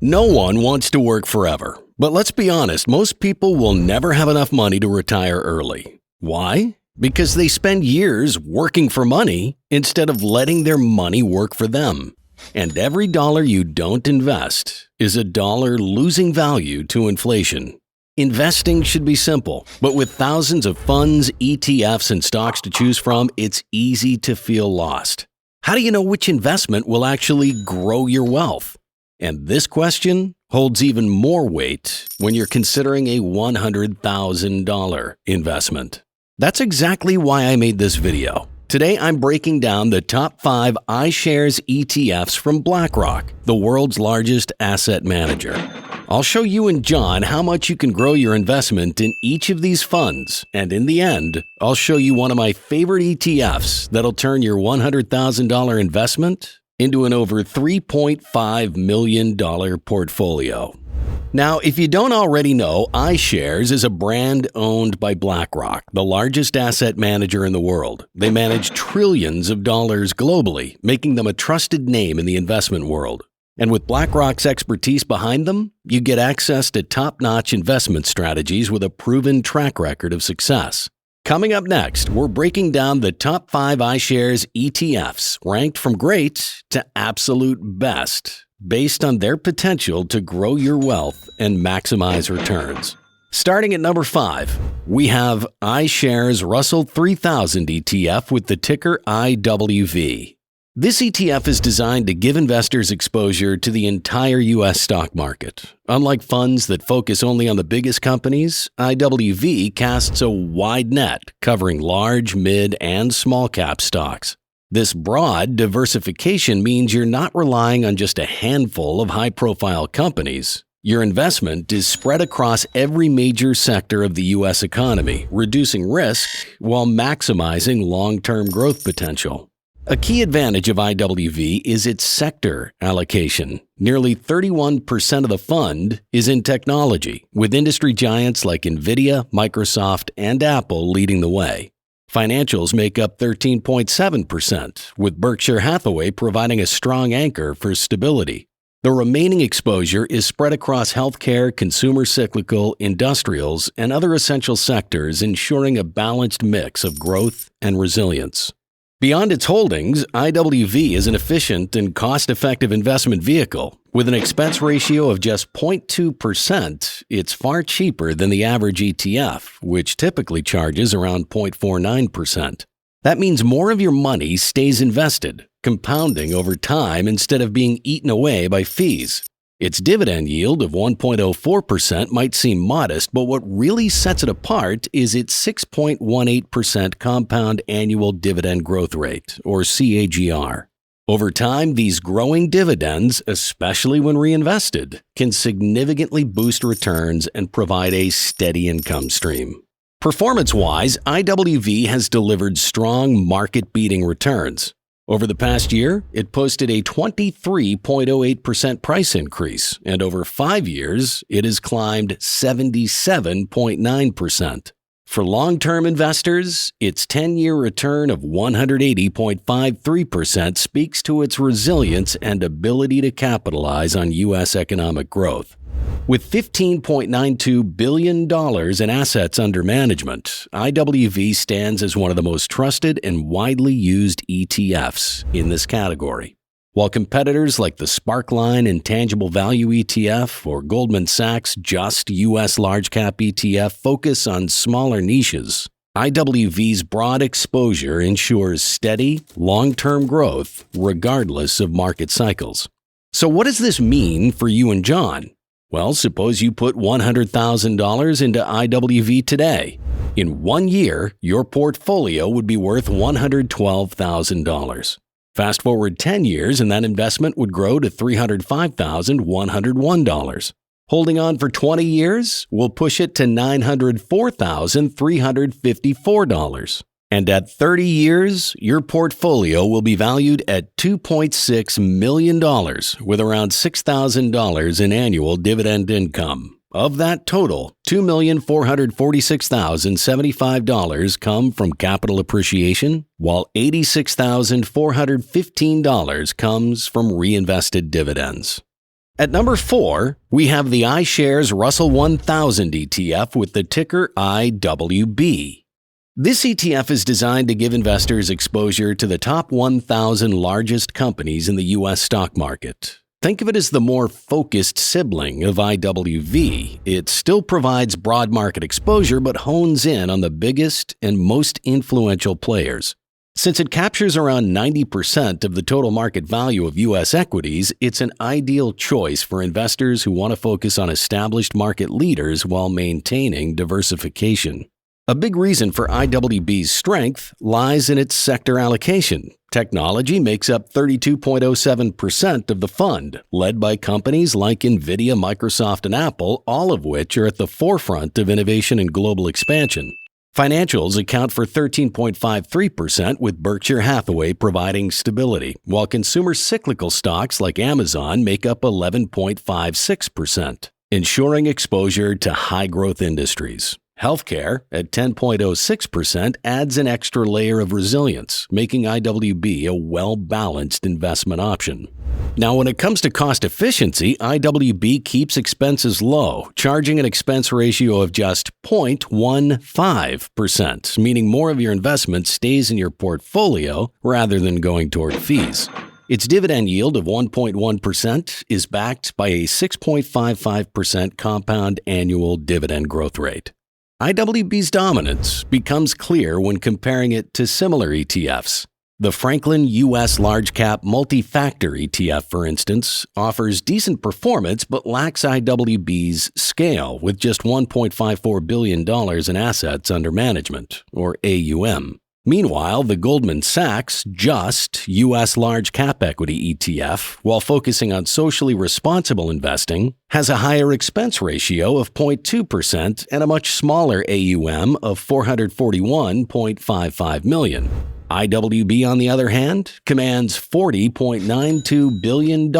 No one wants to work forever. But let's be honest, most people will never have enough money to retire early. Why? Because they spend years working for money instead of letting their money work for them. And every dollar you don't invest is a dollar losing value to inflation. Investing should be simple, but with thousands of funds, ETFs, and stocks to choose from, it's easy to feel lost. How do you know which investment will actually grow your wealth? And this question holds even more weight when you're considering a $100,000 investment. That's exactly why I made this video. Today, I'm breaking down the top 5 iShares ETFs from BlackRock, the world's largest asset manager. I'll show you and John how much you can grow your investment in each of these funds, and in the end, I'll show you one of my favorite ETFs that'll turn your $100,000 investment into an over $3.5 million portfolio. Now, if you don't already know, iShares is a brand owned by BlackRock, the largest asset manager in the world. They manage trillions of dollars globally, making them a trusted name in the investment world. And with BlackRock's expertise behind them, you get access to top-notch investment strategies with a proven track record of success. Coming up next, we're breaking down the top 5 iShares ETFs, ranked from great to absolute best, based on their potential to grow your wealth and maximize returns. Starting at number 5, we have iShares Russell 3000 ETF with the ticker IWV. This ETF is designed to give investors exposure to the entire U.S. stock market. Unlike funds that focus only on the biggest companies, IWV casts a wide net covering large, mid, and small cap stocks. This broad diversification means you're not relying on just a handful of high-profile companies. Your investment is spread across every major sector of the U.S. economy, reducing risk while maximizing long-term growth potential. A key advantage of IWV is its sector allocation. Nearly 31% of the fund is in technology, with industry giants like NVIDIA, Microsoft, and Apple leading the way. Financials make up 13.7%, with Berkshire Hathaway providing a strong anchor for stability. The remaining exposure is spread across healthcare, consumer cyclical, industrials, and other essential sectors, ensuring a balanced mix of growth and resilience. Beyond its holdings, IWV is an efficient and cost-effective investment vehicle. With an expense ratio of just 0.2%, it's far cheaper than the average ETF, which typically charges around 0.49%. That means more of your money stays invested, compounding over time instead of being eaten away by fees. Its dividend yield of 1.04% might seem modest, but what really sets it apart is its 6.18% compound annual dividend growth rate, or CAGR. Over time, these growing dividends, especially when reinvested, can significantly boost returns and provide a steady income stream. Performance-wise, IWV has delivered strong market-beating returns. Over the past year, it posted a 23.08% price increase, and over 5 years, it has climbed 77.9%. For long-term investors, its 10-year return of 180.53% speaks to its resilience and ability to capitalize on U.S. economic growth. With $15.92 billion in assets under management, IWV stands as one of the most trusted and widely used ETFs in this category. While competitors like the Sparkline Intangible Value ETF or Goldman Sachs Just U.S. Large Cap ETF focus on smaller niches, IWV's broad exposure ensures steady, long-term growth regardless of market cycles. So what does this mean for you and John? Well, suppose you put $100,000 into IWV today. In 1 year, your portfolio would be worth $112,000. Fast forward 10 years and that investment would grow to $305,101. Holding on for 20 years will push it to $904,354. And at 30 years, your portfolio will be valued at $2.6 million with around $6,000 in annual dividend income. Of that total, $2,446,075 come from capital appreciation, while $86,415 comes from reinvested dividends. At number 4, we have the iShares Russell 1000 ETF with the ticker IWB. This ETF is designed to give investors exposure to the top 1,000 largest companies in the U.S. stock market. Think of it as the more focused sibling of IWV. It still provides broad market exposure but hones in on the biggest and most influential players. Since it captures around 90% of the total market value of U.S. equities, it's an ideal choice for investors who want to focus on established market leaders while maintaining diversification. A big reason for IWB's strength lies in its sector allocation. Technology makes up 32.07% of the fund, led by companies like NVIDIA, Microsoft, and Apple, all of which are at the forefront of innovation and global expansion. Financials account for 13.53%, with Berkshire Hathaway providing stability, while consumer cyclical stocks like Amazon make up 11.56%, ensuring exposure to high-growth industries. Healthcare, at 10.06%, adds an extra layer of resilience, making IWB a well-balanced investment option. Now, when it comes to cost efficiency, IWB keeps expenses low, charging an expense ratio of just 0.15%, meaning more of your investment stays in your portfolio rather than going toward fees. Its dividend yield of 1.1% is backed by a 6.55% compound annual dividend growth rate. IWB's dominance becomes clear when comparing it to similar ETFs. The Franklin U.S. Large Cap Multi-Factor ETF, for instance, offers decent performance but lacks IWB's scale, with just $1.54 billion in assets under management, or AUM. Meanwhile, the Goldman Sachs Just U.S. Large Cap Equity ETF, while focusing on socially responsible investing, has a higher expense ratio of 0.2% and a much smaller AUM of $441.55 million. IWB, on the other hand, commands $40.92 billion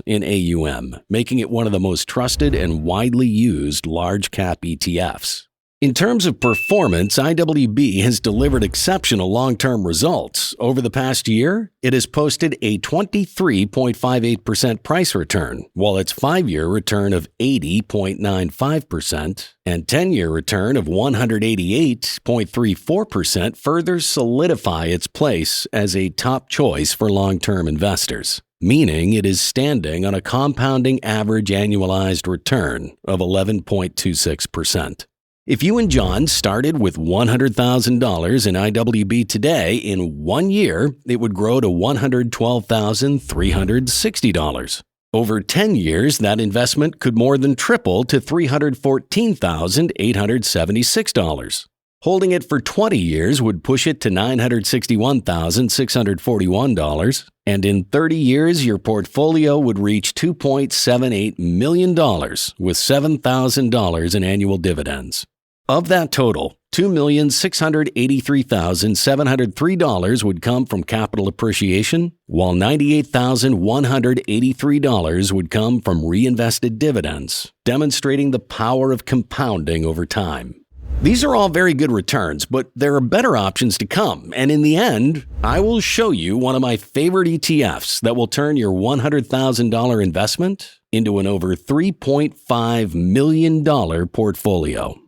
in AUM, making it one of the most trusted and widely used large-cap ETFs. In terms of performance, IWB has delivered exceptional long-term results. Over the past year, it has posted a 23.58% price return, while its 5-year return of 80.95% and 10-year return of 188.34% further solidify its place as a top choice for long-term investors, meaning it is standing on a compounding average annualized return of 11.26%. If you and John started with $100,000 in IWB today, in 1 year, it would grow to $112,360. Over 10 years, that investment could more than triple to $314,876. Holding it for 20 years would push it to $961,641. And in 30 years, your portfolio would reach $2.78 million with $7,000 in annual dividends. Of that total, $2,683,703 would come from capital appreciation, while $98,183 would come from reinvested dividends, demonstrating the power of compounding over time. These are all very good returns, but there are better options to come, and in the end, I will show you one of my favorite ETFs that will turn your $100,000 investment into an over $3.5 million portfolio.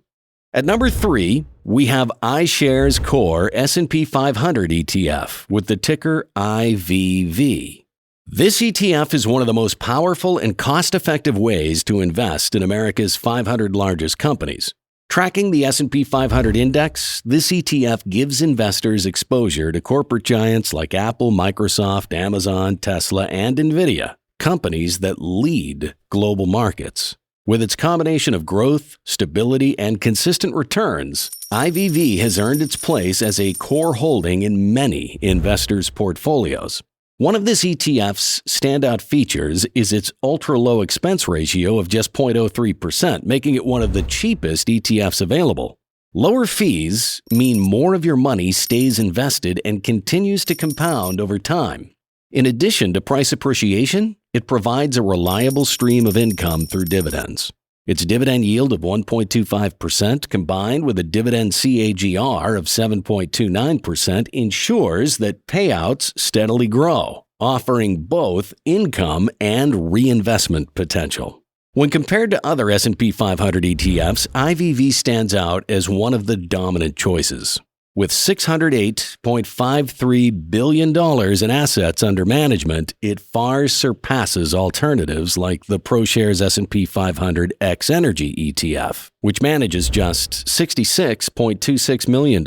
At number 3, we have iShares Core S&P 500 ETF with the ticker IVV. This ETF is one of the most powerful and cost-effective ways to invest in America's 500 largest companies. Tracking the S&P 500 index, this ETF gives investors exposure to corporate giants like Apple, Microsoft, Amazon, Tesla, and NVIDIA, companies that lead global markets. With its combination of growth, stability, and consistent returns, IVV has earned its place as a core holding in many investors' portfolios. One of this ETF's standout features is its ultra-low expense ratio of just 0.03%, making it one of the cheapest ETFs available. Lower fees mean more of your money stays invested and continues to compound over time. In addition to price appreciation, it provides a reliable stream of income through dividends. Its dividend yield of 1.25% combined with a dividend CAGR of 7.29% ensures that payouts steadily grow, offering both income and reinvestment potential. When compared to other S&P 500 ETFs, IVV stands out as one of the dominant choices. With $608.53 billion in assets under management, it far surpasses alternatives like the ProShares S&P 500 X Energy ETF, which manages just $66.26 million.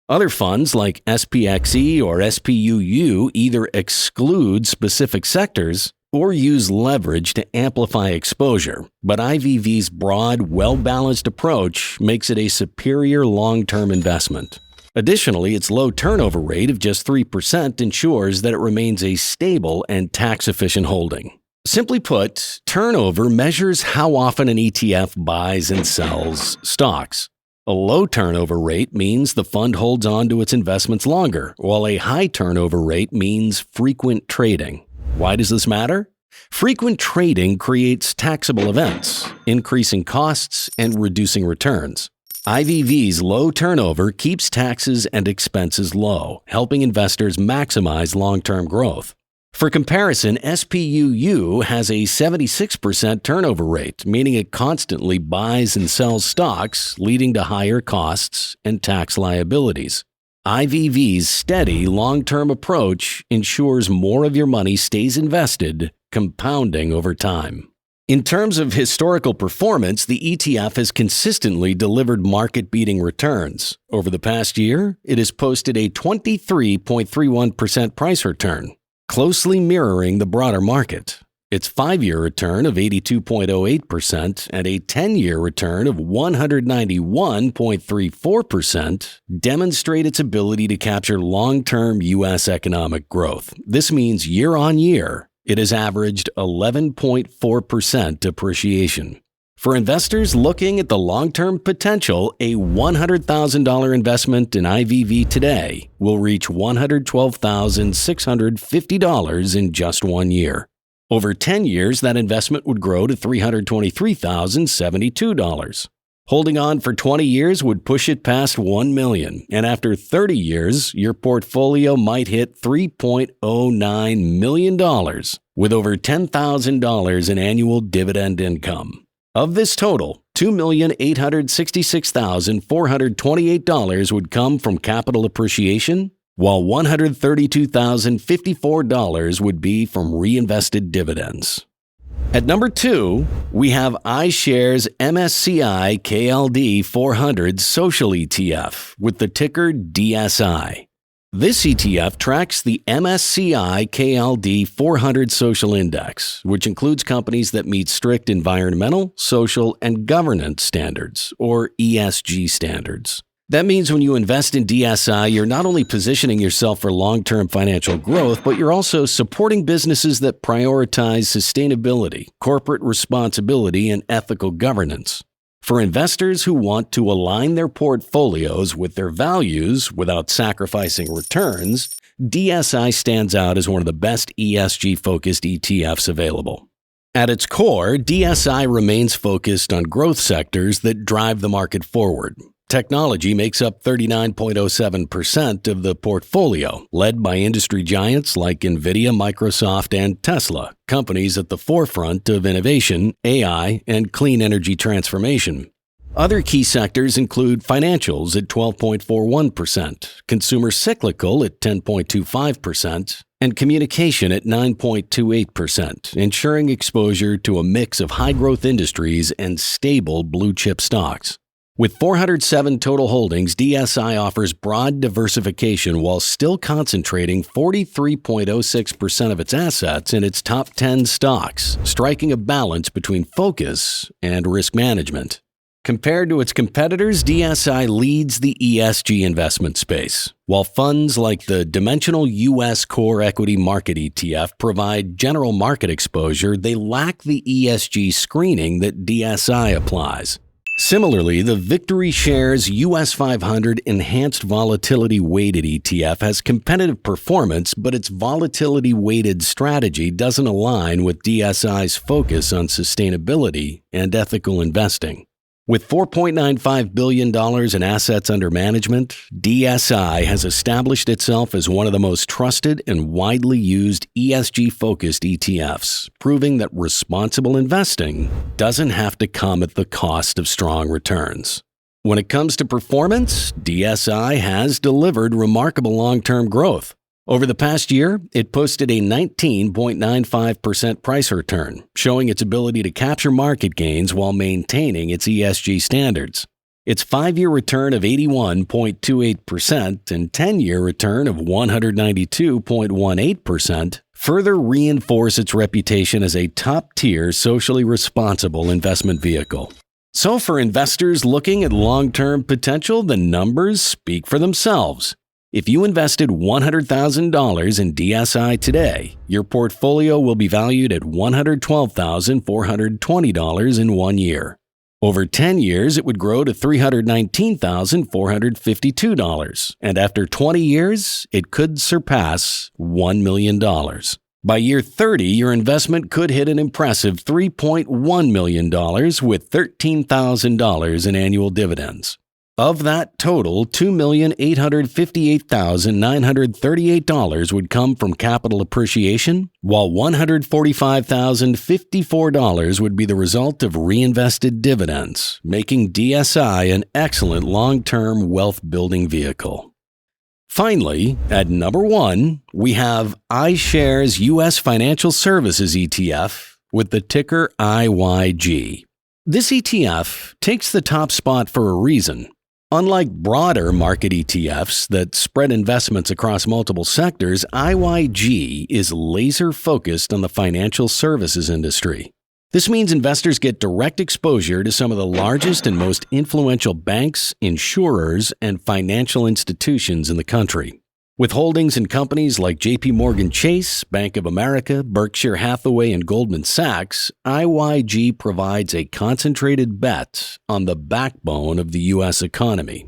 Other funds like SPXE or SPUU either exclude specific sectors or use leverage to amplify exposure, but IVV's broad, well-balanced approach makes it a superior long-term investment. Additionally, its low turnover rate of just 3% ensures that it remains a stable and tax-efficient holding. Simply put, turnover measures how often an ETF buys and sells stocks. A low turnover rate means the fund holds on to its investments longer, while a high turnover rate means frequent trading. Why does this matter? Frequent trading creates taxable events, increasing costs and reducing returns. IVV's low turnover keeps taxes and expenses low, helping investors maximize long-term growth. For comparison, SPUU has a 76% turnover rate, meaning it constantly buys and sells stocks, leading to higher costs and tax liabilities. IVV's steady, long-term approach ensures more of your money stays invested, compounding over time. In terms of historical performance, the ETF has consistently delivered market-beating returns. Over the past year, it has posted a 23.31% price return, closely mirroring the broader market. Its 5-year return of 82.08% and a 10-year return of 191.34% demonstrate its ability to capture long-term U.S. economic growth. This means year-on-year, it has averaged 11.4% appreciation. For investors looking at the long-term potential, a $100,000 investment in IVV today will reach $112,650 in just 1 year. Over 10 years, that investment would grow to $323,072. Holding on for 20 years would push it past $1 million, and after 30 years, your portfolio might hit $3.09 million with over $10,000 in annual dividend income. Of this total, $2,866,428 would come from capital appreciation, while $132,054 would be from reinvested dividends. At number 2, we have iShares MSCI KLD 400 Social ETF with the ticker DSI. This ETF tracks the MSCI KLD 400 Social Index, which includes companies that meet strict environmental, social, and governance standards, or ESG standards. That means when you invest in DSI, you're not only positioning yourself for long-term financial growth, but you're also supporting businesses that prioritize sustainability, corporate responsibility, and ethical governance. For investors who want to align their portfolios with their values without sacrificing returns, DSI stands out as one of the best ESG-focused ETFs available. At its core, DSI remains focused on growth sectors that drive the market forward. Technology makes up 39.07% of the portfolio, led by industry giants like NVIDIA, Microsoft, and Tesla, companies at the forefront of innovation, AI, and clean energy transformation. Other key sectors include financials at 12.41%, consumer cyclical at 10.25%, and communication at 9.28%, ensuring exposure to a mix of high-growth industries and stable blue-chip stocks. With 407 total holdings, DSI offers broad diversification while still concentrating 43.06% of its assets in its top 10 stocks, striking a balance between focus and risk management. Compared to its competitors, DSI leads the ESG investment space. While funds like the Dimensional U.S. Core Equity Market ETF provide general market exposure, they lack the ESG screening that DSI applies. Similarly, the VictoryShares US 500 Enhanced Volatility Weighted ETF has competitive performance, but its volatility-weighted strategy doesn't align with DSI's focus on sustainability and ethical investing. With $4.95 billion in assets under management, DSI has established itself as one of the most trusted and widely used ESG-focused ETFs, proving that responsible investing doesn't have to come at the cost of strong returns. When it comes to performance, DSI has delivered remarkable long-term growth. Over the past year, it posted a 19.95% price return, showing its ability to capture market gains while maintaining its ESG standards. Its 5-year return of 81.28% and 10-year return of 192.18% further reinforce its reputation as a top-tier socially responsible investment vehicle. So for investors looking at long-term potential, the numbers speak for themselves. If you invested $100,000 in DSI today, your portfolio will be valued at $112,420 in 1 year. Over 10 years, it would grow to $319,452, and after 20 years, it could surpass $1 million. By year 30, your investment could hit an impressive $3.1 million with $13,000 in annual dividends. Of that total, $2,858,938 would come from capital appreciation, while $145,054 would be the result of reinvested dividends, making DSI an excellent long-term wealth-building vehicle. Finally, at number 1, we have iShares U.S. Financial Services ETF with the ticker IYG. This ETF takes the top spot for a reason. Unlike broader market ETFs that spread investments across multiple sectors, IYG is laser-focused on the financial services industry. This means investors get direct exposure to some of the largest and most influential banks, insurers, and financial institutions in the country. With holdings in companies like JPMorgan Chase, Bank of America, Berkshire Hathaway, and Goldman Sachs, IYG provides a concentrated bet on the backbone of the U.S. economy.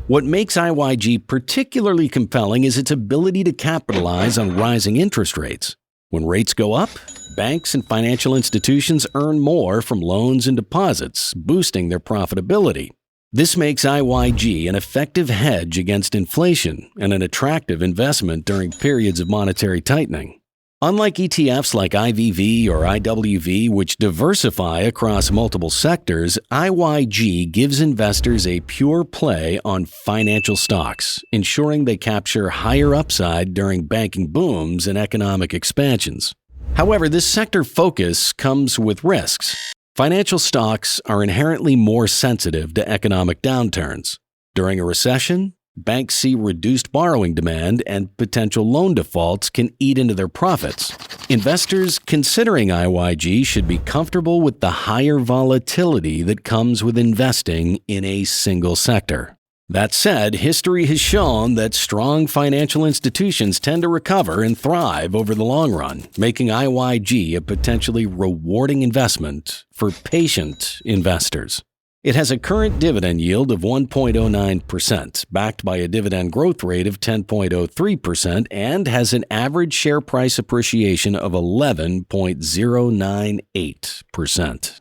What makes IYG particularly compelling is its ability to capitalize on rising interest rates. When rates go up, banks and financial institutions earn more from loans and deposits, boosting their profitability. This makes IYG an effective hedge against inflation and an attractive investment during periods of monetary tightening. Unlike ETFs like IVV or IWV, which diversify across multiple sectors, IYG gives investors a pure play on financial stocks, ensuring they capture higher upside during banking booms and economic expansions. However, this sector focus comes with risks. Financial stocks are inherently more sensitive to economic downturns. During a recession, banks see reduced borrowing demand and potential loan defaults can eat into their profits. Investors considering IYG should be comfortable with the higher volatility that comes with investing in a single sector. That said, history has shown that strong financial institutions tend to recover and thrive over the long run, making IYG a potentially rewarding investment for patient investors. It has a current dividend yield of 1.09%, backed by a dividend growth rate of 10.03%, and has an average share price appreciation of 11.098%.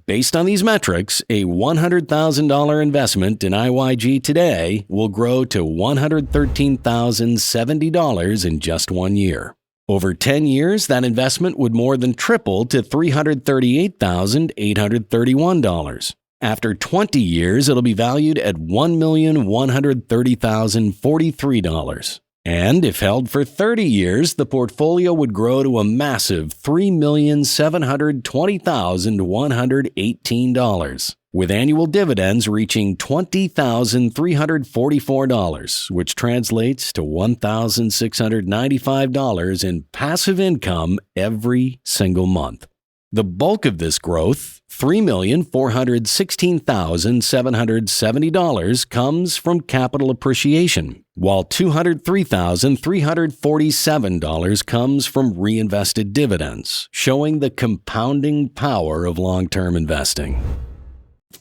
Based on these metrics, a $100,000 investment in IYG today will grow to $113,070 in just 1 year. Over 10 years, that investment would more than triple to $338,831. After 20 years, it'll be valued at $1,130,043. And if held for 30 years, the portfolio would grow to a massive $3,720,118, with annual dividends reaching $20,344, which translates to $1,695 in passive income every single month. The bulk of this growth, $3,416,770, comes from capital appreciation, while $203,347 comes from reinvested dividends, showing the compounding power of long-term investing.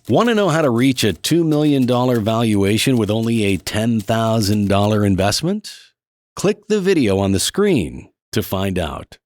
Want to know how to reach a $2 million valuation with only a $10,000 investment? Click the video on the screen to find out.